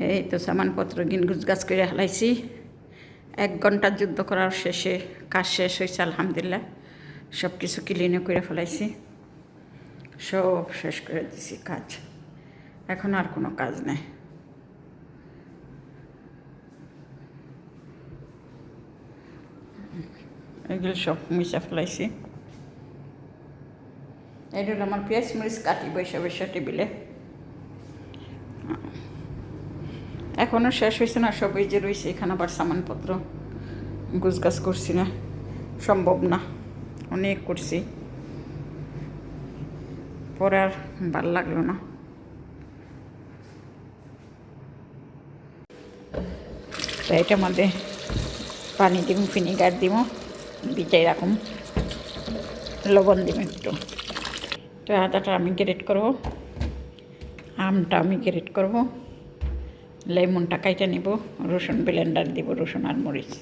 এই তো সামানপত্র গিনগুজ গাছ করে হালাইছি। 1 ঘন্টার যুদ্ধ করার শেষে কাজ শেষ হয়েছে আলহামদুলিল্লাহ। সব কিছু ক্লিনে করে ফেলাইছি, সব শেষ করে দিছি কাজ। এখন আর কোনো কাজ নেই। এগুলো সব মিশা ফেলাইছি। এটা হলো আমার পেঁয়াজ মরিচ কাটি বৈশা বৈশা টেবিলে। এখনও শেষ হয়েছে না, সব এই যে রয়েছে। এখানে আবার সামানপত্র গুছগাছ করছি না, সম্ভব না, অনেক করছি, পরে আর ভাল লাগলো না। তো এটার মধ্যে পানি দিব, ভিনিগার দিব, ভিজাই রাখুন, লবণ দিব একটু। তো আদাটা আমি গ্রেট করব, আমটা আমি গ্রেট করব, লেমনটা কাইটা নিব, রসুন ব্লেন্ডার দিব, রসুন আর মরিচ।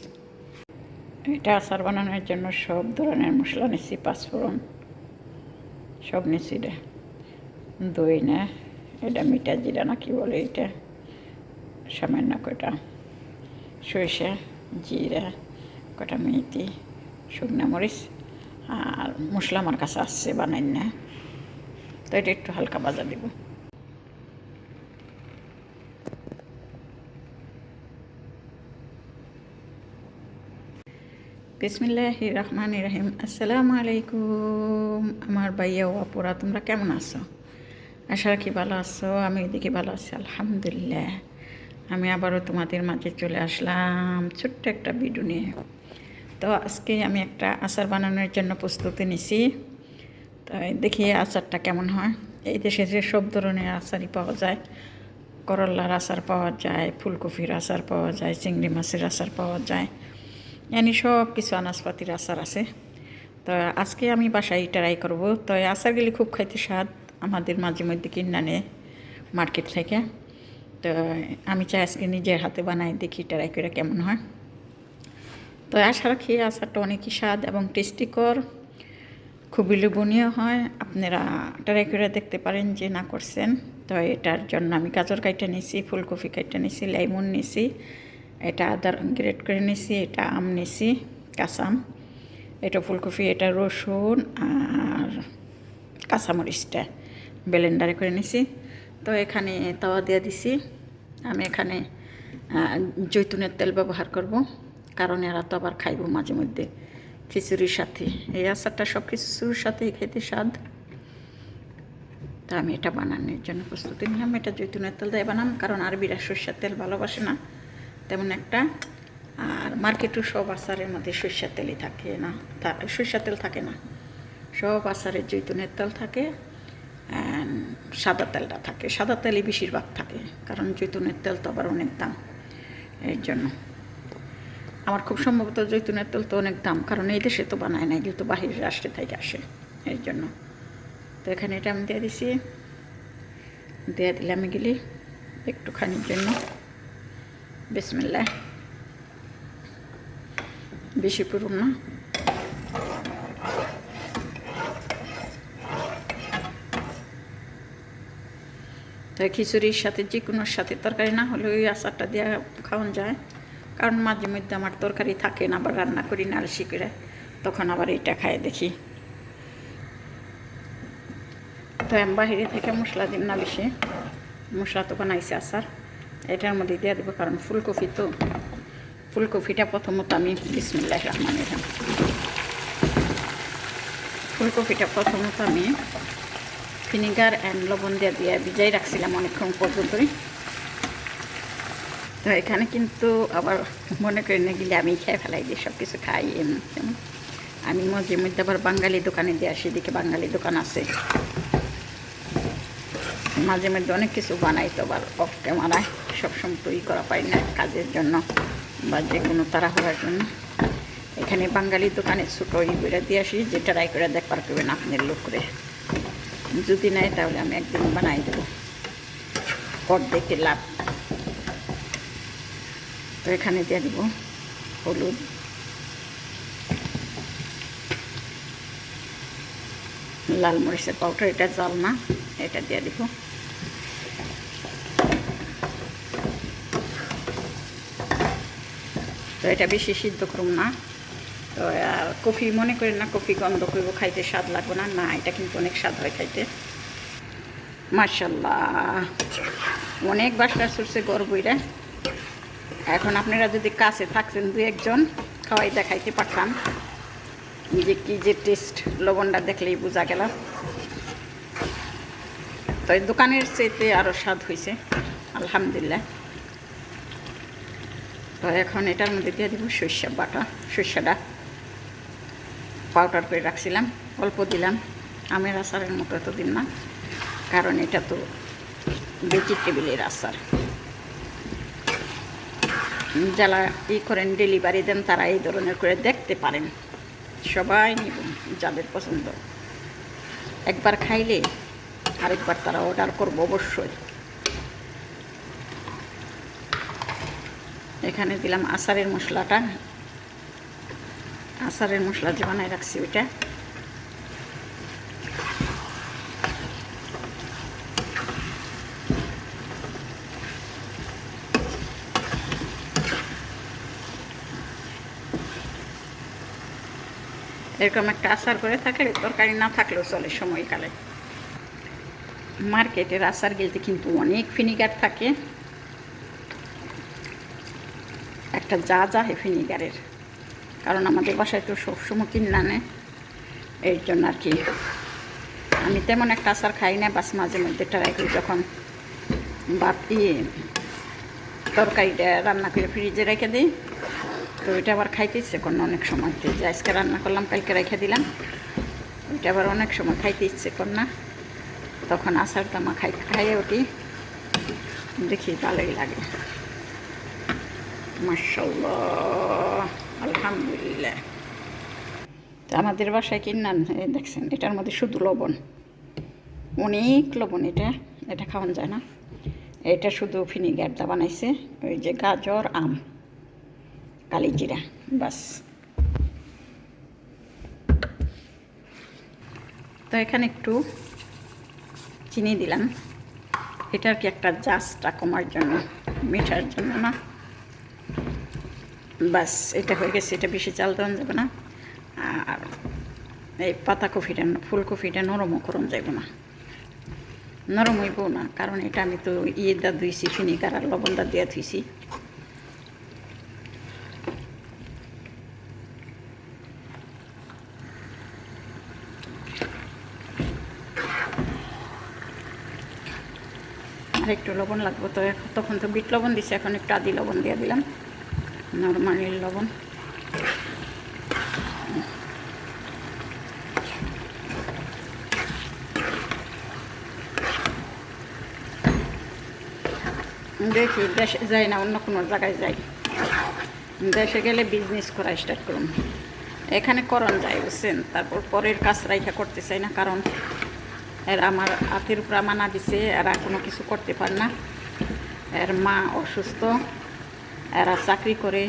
এটা আচার বানানোর জন্য সব ধরনের মশলা নিচ্ছি, পাঁচফোড়ন সব নিচ্ছি। রে দই না, এটা মিঠা জিরা না কি বলে, এটা সামান্য কটা সরিষা, জিরা, কটা মেথি, শুকনো মরিচ আর মশলা আমার কাছে আসছে বানাই না। তো এটা একটু হালকা ভাজা দিব। বিসমিল্লাহির রহমানির রহিম। আসসালামু আলাইকুম আমার ভাইয়া ও আপুরা, তোমরা কেমন আছো? আশা রাখি ভালো আছো। আমি এদিকে ভালো আছি আলহামদুলিল্লাহ। আমি আবারও তোমাদের মাঝে চলে আসলাম ছোট্ট একটা ভিডিও নিয়ে। তো আজকে আমি একটা আচার বানানোর জন্য প্রস্তুতি নিছি। তো দেখি আচারটা কেমন হয়। এই দেশে যে সব ধরনের আচারই পাওয়া যায়, করল্লার আচার পাওয়া যায়, ফুলকপির আচার পাওয়া যায়, চিংড়ি মাছের আচার পাওয়া যায়, এমনি সব কিছু আনাজপাতির আচার আছে। তো আজকে আমি বাসায় ট্রাই করব। তো আচারগুলি খুব খাইতে স্বাদ, আমাদের মাঝে মধ্যে কিনে আনে মার্কেট থেকে। তো আমি চাই আজকে নিজের হাতে বানাই, দেখি ট্রাই করে কেমন হয়। তো আশা রাখি আচারটা অনেকই স্বাদ এবং টেস্টিকর, খুবই লোভনীয় হয়। আপনারা ট্রাই করে দেখতে পারেন যে না করছেন। তো এটার জন্য আমি গাজর কাইটা নিছি, ফুলকপি কাইটা নিছি, লেমন নিছি, এটা আদা গ্রেট করে নিছি, এটা আম নিছি, কাঁচা আম, এটা ফুলকপি, এটা রসুন আর কাঁচামরিচটা ব্লেন্ডারে করে নিছি। তো এখানে তাওয়া দিয়ে দিছি। আমি এখানে জৈতুনের তেল ব্যবহার করব, কারণ এরা তো আবার খাইব মাঝে মধ্যে খিচুড়ির সাথে। এই আচারটা সব কিছুর সাথেই খেতে স্বাদ। তা আমি এটা বানানোর জন্য প্রস্তুতি নিলাম। এটা জৈতুনের তেল দিয়ে বানাম, কারণ আরবিরা সরষের তেল ভালোবাসে না তেমন একটা। আর মার্কেটেও সব আচারের মধ্যে সরষের তেলই থাকে না, সরষের তেল থাকে না, সব আচারের জৈতুনের তেল থাকে, সাদা তেলটা থাকে। সাদা তেলই বেশিরভাগ থাকে, কারণ জৈতুনের তেল তো আবার অনেক দাম। এর জন্য আমার খুব সম্ভবত জৈতুনের তেল তো অনেক দাম, কারণ এই দেশে তো বানায় না, এগুলো তো বাহিরের রাষ্ট্র থেকে আসে। এর জন্য তো এখানে এটা আমি দিয়ে দিছি, দিয়ে দিলাম এগুলি একটুখানির জন্য। বিসমিল্লাহ, বেশি পুরুন না। তো খিচুড়ির সাথে যে কোনো সাথে তরকারি না হলে ওই আচারটা দিয়ে খাওয়ানো যায়, কারণ মাঝে মধ্যে আমার তরকারি থাকে না, আবার রান্না করি না আলসি করে, তখন আবার এটা খায় দেখি। তো আমি বাহিরে থেকে মশলা দিন না বেশি, মশলা তো বানাইছে আচার, এটার মধ্যে দিয়ে দেবো, কারণ ফুলকপি তো। ফুলকপিটা প্রথমত আমি বিসমিল্লাহির রহমানির রহিম, ফুলকপিটা প্রথমত আমি ভিনিগার অ্যান্ড লবণ দিয়ে ভিজাই রাখছিলাম অনেকক্ষণ পর্যন্তই। তো এখানে কিন্তু আবার মনে করি না গেলে আমি খেয়ে ফেলাই দিই, সব কিছু খাই এমন। আমি মাঝে মধ্যে আবার বাঙালি দোকানে দিয়ে আসি, দিকে বাঙালি দোকান আছে, মাঝে মধ্যে অনেক কিছু বানাই। তো আবার অফ ক্যামেরায় সবসময় তৈরি করা পাই না কাজের জন্য বা যে কোনো তাড়াহুড়ার জন্য। এখানে বাঙালি দোকানে ছোটো বেড়া দিয়ে আসি, যে ট্রাই করে দেখবার করবেন আপনার লোক করে। যদি নেয় তাহলে আমি একদিন বানাই দেবো, অর্ধেকে লাভ। তো এখানে দিয়ে দিব হলুদ, লাল মরিচের পাউডার, এটা জাল না, এটা দিয়ে দিব। এটা বেশি সিদ্ধ করুন না। তো আর কফি মনে করেন না কফি গন্ধ করবো, খাইতে স্বাদ লাগবে না, না এটা কিন্তু অনেক স্বাদ হয় খাইতে। মাশাল্লাহ, অনেক বাসনা চড়ছে গরবইরা। এখন আপনারা যদি কাছে থাকতেন দু একজন খাওয়াই দেখাইতে পারতাম যে কী যে টেস্ট, লবণটা দেখলেই বোঝা গেল। তো এই দোকানের চেয়েতে আরও স্বাদ হয়েছে আলহামদুলিল্লাহ। তো এখন এটার মধ্যে দিয়ে দেবো সরিষা বাটা। সরিষাটা পাউডার করে রাখছিলাম, অল্প দিলাম, আমের আচারের মতো এত দিন না, কারণ এটা তো ভেজিটেবিলের আচার। যারা করেন ডেলিভারি দেন তারা এই ধরনের করে দেখতে পারেন, সবাই নিব যাদের পছন্দ। একবার খাইলে আরেকবার তারা অর্ডার করবো অবশ্যই। এখানে দিলাম আচারের মশলাটা, আচারের মশলা যে বানায় রাখছি ওইটা। এরকম একটা আচার করে থাকলে তরকারি না থাকলেও চলে সময়কালে। মার্কেটের আচার গেলতে কিন্তু অনেক ভিনিগার থাকে, একটা যা ভিনিগারের, কারণ আমাদের বাসায় তো সবসময় কিনে আনে, এর জন্য আর কি আমি তেমন একটা আচার খাই না। বাস মাঝে মধ্যে ট্রাই করি, যখন তরকারিটা রান্না করে ফ্রিজে রেখে দিই, তো ওইটা আবার খাইতে ইচ্ছে করে না অনেক সময়। যে আজকে রান্না করলাম কালকে রেখে দিলাম, ওইটা আবার অনেক সময় খাইতে ইচ্ছে করে না, তখন আচারটা খাইয়ে উঠি, দেখি ভালোই লাগে। মাশাআল্লাহ, আলহামদুলিল্লাহ। তো আমাদের বাসায় কিনান দেখছেন, এটার মধ্যে শুধু লবণ, অনেক লবণ, এটা খাওয়ানো যায় না। এটা শুধু ভিনিগারটা বানাইছে, ওই যে গাজর, আম, কালিজিরা, বাস। তো এখানে একটু চিনি দিলাম, এটা আর কি একটা জাস্টটা কমার জন্য, মিঠার জন্য না। বাস এটা হয়ে গেছে, এটা বেশি চাল দেওয়া যাবে না। আর এই পাতাকপিটা, ফুলকপিটা নরমও করুন যাবে না, নরম হইব না, কারণ এটা আমি তো দা ধুইছি, ভিনিগার আর লবণটা দিয়ে ধুইছি। আর একটু লবণ লাগবো, তো তখন তো বিট লবণ দিছি, এখন একটু আদি লবণ দিয়ে দিলাম, নর্মালি লবণ। দেখি দেশে যাই না অন্য কোনো জায়গায় যাই, দেশে গেলে বিজনেস করা স্টার্ট করুন। এখানে করণ যায় বুঝছেন, তারপর পরের কাজ রাইখা করতে চাই না, কারণ এরা আমার হাতের উপর মানা দিছে, এরা কোনো কিছু করতে পারে না, এর মা অসুস্থ, এরা চাকরি করে,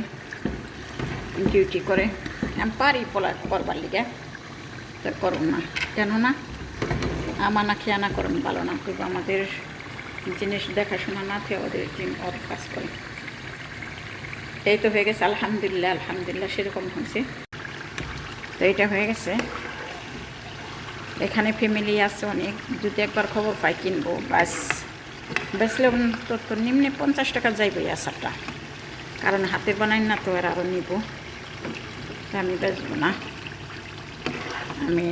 ডিউটি করে, আমি পারি করবার লিগে, তো করুন না, কেননা আমানা খেয়ানা করুন ভালো না, কিন্তু আমাদের জিনিস দেখাশোনা না থেকে ওদের অনেক কাজ করে। এই তো হয়ে গেছে আলহামদুলিল্লাহ, আলহামদুলিল্লাহ সেরকম হয়েছে। তো এটা হয়ে গেছে, এখানে ফ্যামিলি আছে অনেক, যদি একবার খবর পাই কিনবো, বাস বেচলে তো নিম্নে 50 টাকা যাইবই আচারটা, কারণ হাতে বানাই না তো, আরও নিব, আমি বেচবো না, আমি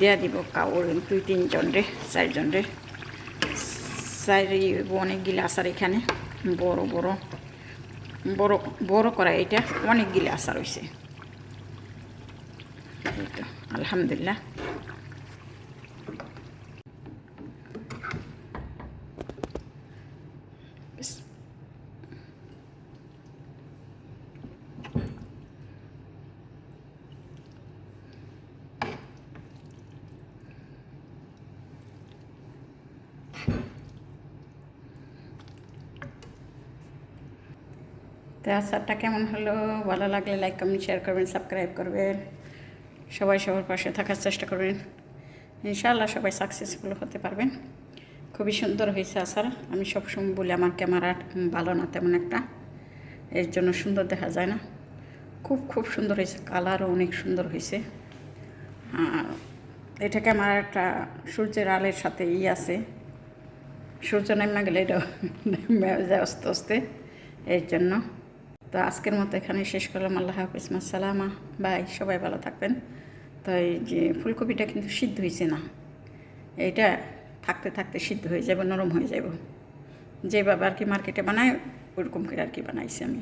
দিয়া দিব কাউর 2-3 জন রে, 4 জন রে, অনেকগুলো আচার এখানে, বড় বড় বড় বড় করা, এটা অনেকগুলো আচার হয়েছে। এই তো আলহামদুলিল্লাহ। তো আচারটা কেমন হলো, ভালো লাগলে লাইক কমেন্ট শেয়ার করবেন, সাবস্ক্রাইব করবেন, সবাই সবার পাশে থাকার চেষ্টা করবেন, ইনশাআল্লাহ সবাই সাকসেসফুল হতে পারবেন। খুবই সুন্দর হয়েছে আচার। আমি সবসময় বলি আমার ক্যামেরা ভালো না তেমন একটা, এর জন্য সুন্দর দেখা যায় না। খুব খুব সুন্দর হয়েছে, কালারও অনেক সুন্দর হয়েছে। আর এটাকে আমার একটা সূর্যের আলোর সাথে আছে, সূর্য নেমে গেলে এটা নেমে যায় আস্তে আস্তে, এর জন্য। তো আজকের মতো এখানে শেষ করলাম। আল্লাহ হাফিজ, সালামা, বাই। সবাই ভালো থাকবেন। তো এই যে ফুলকপিটা কিন্তু সিদ্ধ হয়েছে না, এইটা থাকতে থাকতে সিদ্ধ হয়ে যাবে, নরম হয়ে যাব। যেভাবে আর কি মার্কেটে বানায় ওরকম করে আর কি বানাইছি আমি।